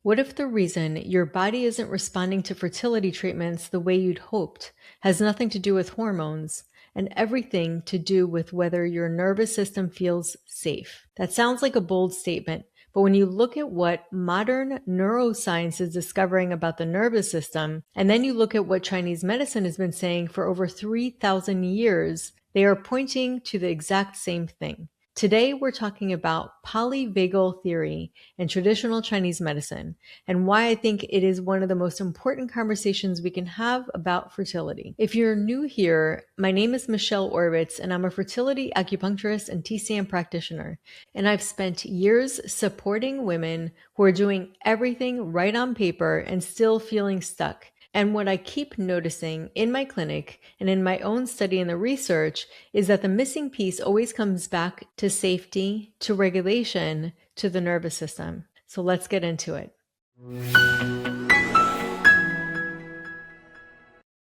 What if the reason your body isn't responding to fertility treatments the way you'd hoped has nothing to do with hormones and everything to do with whether your nervous system feels safe? That sounds like a bold statement, but when you look at what modern neuroscience is discovering about the nervous system, and then you look at what Chinese medicine has been saying for over 3,000 years, they are pointing to the exact same thing. Today, we're talking about polyvagal theory in traditional Chinese medicine and why I think it is one of the most important conversations we can have about fertility. If you're new here, my name is Michelle Oravitz, and I'm a fertility acupuncturist and TCM practitioner. And I've spent years supporting women who are doing everything right on paper and still feeling stuck. And what I keep noticing in my clinic and in my own study and the research is that the missing piece always comes back to safety, to regulation, to the nervous system. So let's get into it.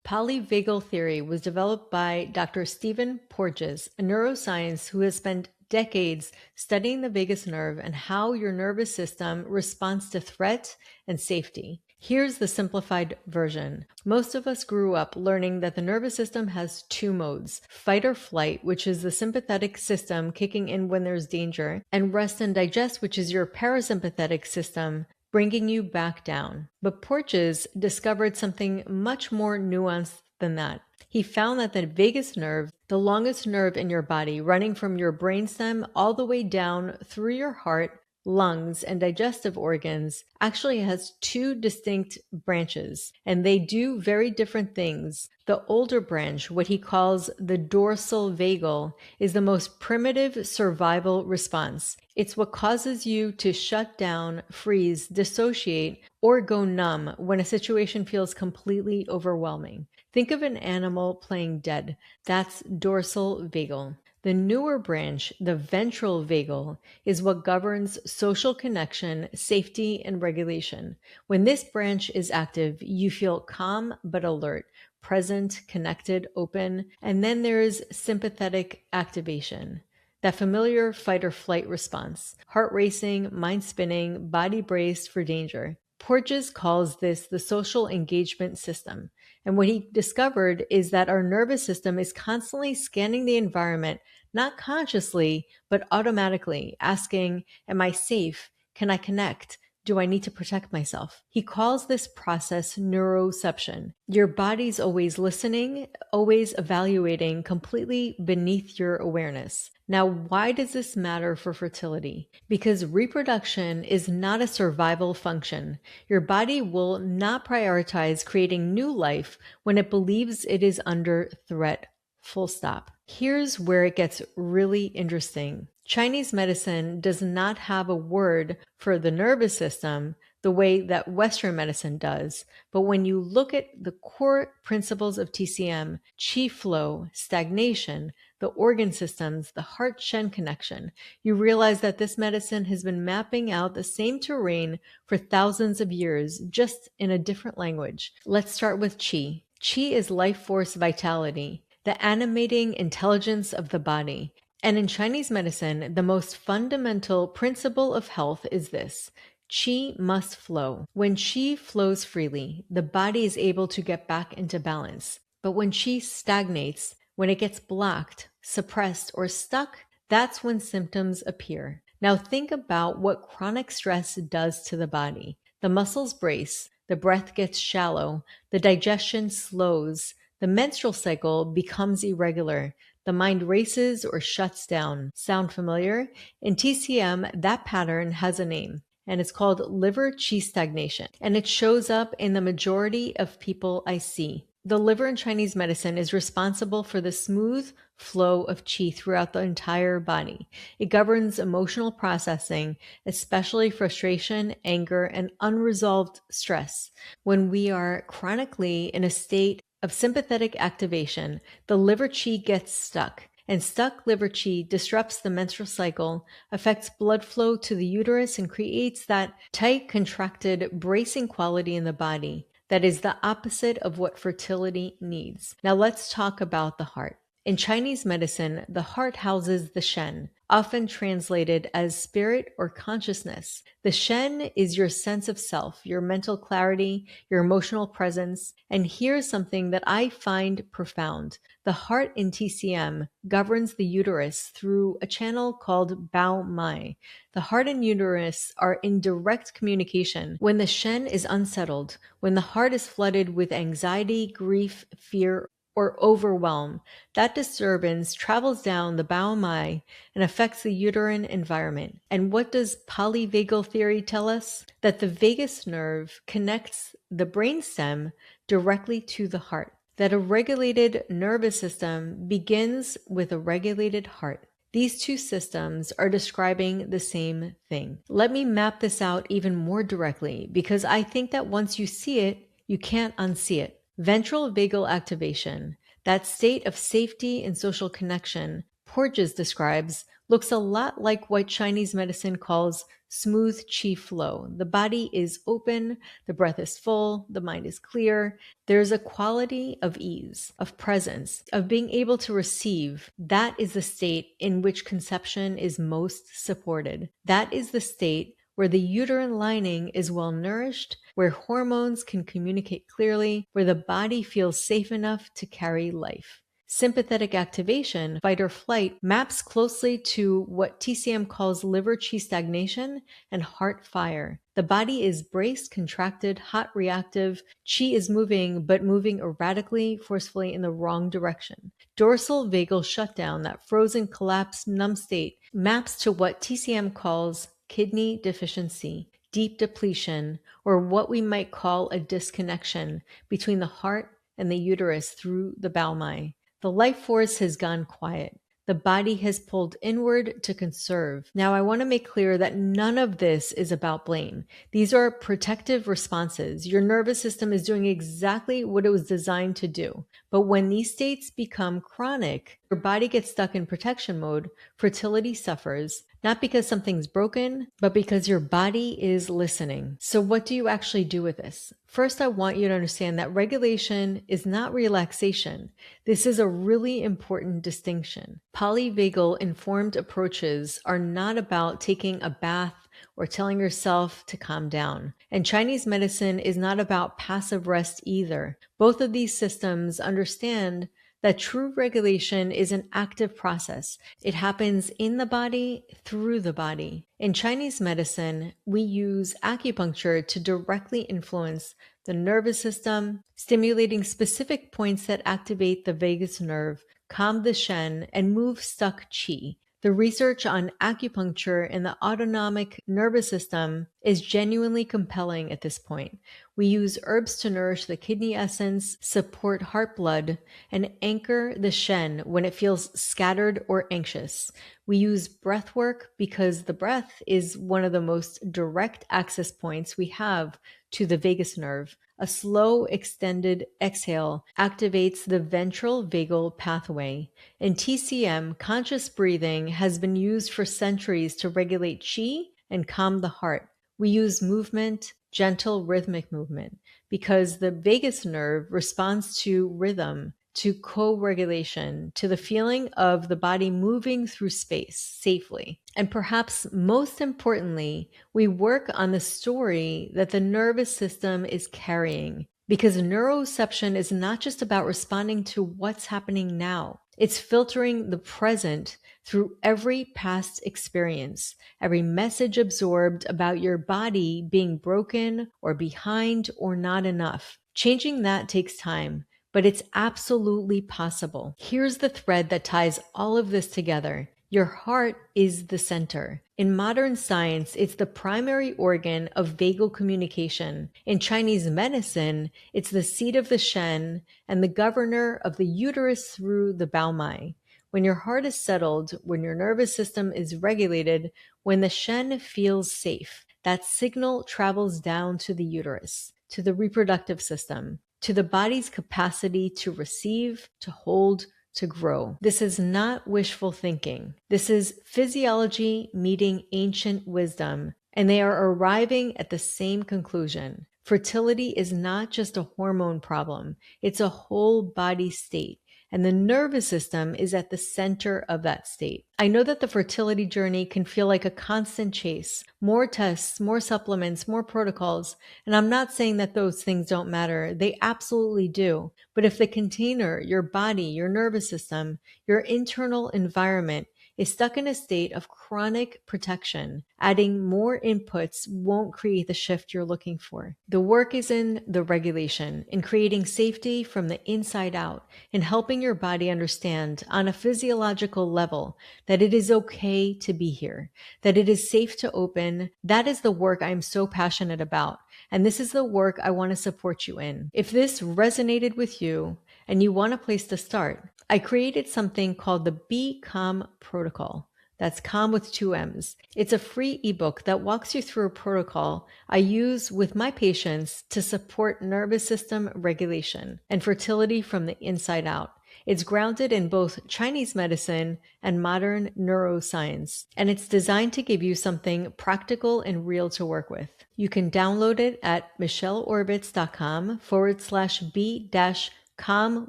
Polyvagal theory was developed by Dr. Stephen Porges, a neuroscientist who has spent decades studying the vagus nerve and how your nervous system responds to threat and safety. Here's the simplified version. Most of us grew up learning that the nervous system has two modes: fight or flight, which is the sympathetic system kicking in when there's danger, and rest and digest, which is your parasympathetic system bringing you back down. But Porges discovered something much more nuanced than that. He found that the vagus nerve, the longest nerve in your body, running from your brainstem all the way down through your heart, lungs, and digestive organs, actually has two distinct branches, and they do very different things. The older branch, what he calls the dorsal vagal, is the most primitive survival response. It's what causes you to shut down, freeze, dissociate, or go numb when a situation feels completely overwhelming. Think of an animal playing dead. That's dorsal vagal. The newer branch, the ventral vagal, is what governs social connection, safety, and regulation. When this branch is active, you feel calm but alert, present, connected, open, and then there is sympathetic activation. That familiar fight or flight response, heart racing, mind spinning, body braced for danger. Porges calls this the social engagement system. And what he discovered is that our nervous system is constantly scanning the environment, not consciously, but automatically, asking, am I safe? Can I connect? Do I need to protect myself? He calls this process neuroception. Your body's always listening, always evaluating, completely beneath your awareness. Now, why does this matter for fertility? Because reproduction is not a survival function. Your body will not prioritize creating new life when it believes it is under threat. Full stop. Here's where it gets really interesting. Chinese medicine does not have a word for the nervous system the way that Western medicine does. But when you look at the core principles of TCM, qi flow, stagnation, the organ systems, the heart-shen connection, you realize that this medicine has been mapping out the same terrain for thousands of years, just in a different language. Let's start with qi. Qi is life force vitality, the animating intelligence of the body. And in Chinese medicine, the most fundamental principle of health is this: qi must flow. When qi flows freely, the body is able to get back into balance. But when qi stagnates, when it gets blocked, suppressed, or stuck, that's when symptoms appear. Now think about what chronic stress does to the body. The muscles brace, the breath gets shallow, the digestion slows, the menstrual cycle becomes irregular, the mind races or shuts down. Sound familiar? In TCM, that pattern has a name, and it's called liver qi stagnation, and it shows up in the majority of people I see. The liver in Chinese medicine is responsible for the smooth flow of qi throughout the entire body. It governs emotional processing, especially frustration, anger, and unresolved stress. When we are chronically in a state of sympathetic activation, the liver qi gets stuck, and stuck liver qi disrupts the menstrual cycle, affects blood flow to the uterus, and creates that tight, contracted, bracing quality in the body that is the opposite of what fertility needs. Now let's talk about the heart. In Chinese medicine, the heart houses the shen, often translated as spirit or consciousness. The Shen is your sense of self, your mental clarity, your emotional presence. And here's something that I find profound. The heart in TCM governs the uterus through a channel called Bao Mai. The heart and uterus are in direct communication. When the Shen is unsettled, when the heart is flooded with anxiety, grief, fear, or overwhelm, that disturbance travels down the Bao Mai and affects the uterine environment. And what does polyvagal theory tell us? That the vagus nerve connects the brainstem directly to the heart. That a regulated nervous system begins with a regulated heart. These two systems are describing the same thing. Let me map this out even more directly because I think that once you see it, you can't unsee it. Ventral vagal activation, that state of safety and social connection Porges describes, looks a lot like what Chinese medicine calls smooth qi flow. The body is open, the breath is full, the mind is clear. There's a quality of ease, of presence, of being able to receive. That is the state in which conception is most supported. That is the state where the uterine lining is well nourished, where hormones can communicate clearly, where the body feels safe enough to carry life. Sympathetic activation, fight or flight, maps closely to what TCM calls liver qi stagnation and heart fire. The body is braced, contracted, hot, reactive. Qi is moving, but moving erratically, forcefully in the wrong direction. Dorsal vagal shutdown, that frozen, collapsed, numb state, maps to what TCM calls kidney deficiency, deep depletion, or what we might call a disconnection between the heart and the uterus through the Bao Mai. The life force has gone quiet. The body has pulled inward to conserve. Now, I want to make clear that none of this is about blame. These are protective responses. Your nervous system is doing exactly what it was designed to do. But when these states become chronic, your body gets stuck in protection mode, fertility suffers, not because something's broken, but because your body is listening. So what do you actually do with this? First, I want you to understand that regulation is not relaxation. This is a really important distinction. Polyvagal informed approaches are not about taking a bath or telling yourself to calm down. And Chinese medicine is not about passive rest either. Both of these systems understand that true regulation is an active process. It happens in the body, through the body. In Chinese medicine, we use acupuncture to directly influence the nervous system, stimulating specific points that activate the vagus nerve, calm the Shen, and move stuck qi. The research on acupuncture in the autonomic nervous system is genuinely compelling at this point. We use herbs to nourish the kidney essence, support heart blood, and anchor the Shen when it feels scattered or anxious. We use breath work because the breath is one of the most direct access points we have to the vagus nerve. A slow, extended exhale activates the ventral vagal pathway. In TCM, conscious breathing has been used for centuries to regulate qi and calm the heart. We use movement, gentle rhythmic movement, because the vagus nerve responds to rhythm, to co-regulation, to the feeling of the body moving through space safely. And perhaps most importantly, we work on the story that the nervous system is carrying, because neuroception is not just about responding to what's happening now. It's filtering the present through every past experience, every message absorbed about your body being broken or behind or not enough. Changing that takes time, but it's absolutely possible. Here's the thread that ties all of this together. Your heart is the center. In modern science, it's the primary organ of vagal communication. In Chinese medicine, it's the seat of the Shen and the governor of the uterus through the Bao Mai. When your heart is settled, when your nervous system is regulated, when the Shen feels safe, that signal travels down to the uterus, to the reproductive system, to the body's capacity to receive, to hold, to grow. This is not wishful thinking. This is physiology meeting ancient wisdom, and they are arriving at the same conclusion. Fertility is not just a hormone problem. It's a whole body state. and the nervous system is at the center of that state. I know that the fertility journey can feel like a constant chase, more tests, more supplements, more protocols, and I'm not saying that those things don't matter. They absolutely do. But if the container, your body, your nervous system, your internal environment is stuck in a state of chronic protection, adding more inputs won't create the shift you're looking for. The work is in the regulation, in creating safety from the inside out, in helping your body understand on a physiological level that it is okay to be here, that it is safe to open. That is the work I'm so passionate about. And this is the work I want to support you in. If this resonated with you and you want a place to start, I created something called the Be Calm Protocol. That's calm with 2 M's. It's a free ebook that walks you through a protocol I use with my patients to support nervous system regulation and fertility from the inside out. It's grounded in both Chinese medicine and modern neuroscience, and it's designed to give you something practical and real to work with. You can download it at michelleoravitz.com/b-calm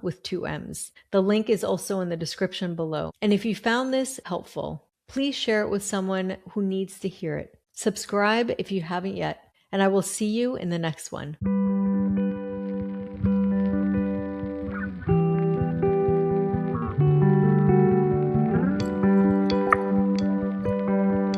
with 2 M's. The link is also in the description below. And if you found this helpful, please share it with someone who needs to hear it. Subscribe if you haven't yet, and I will see you in the next one.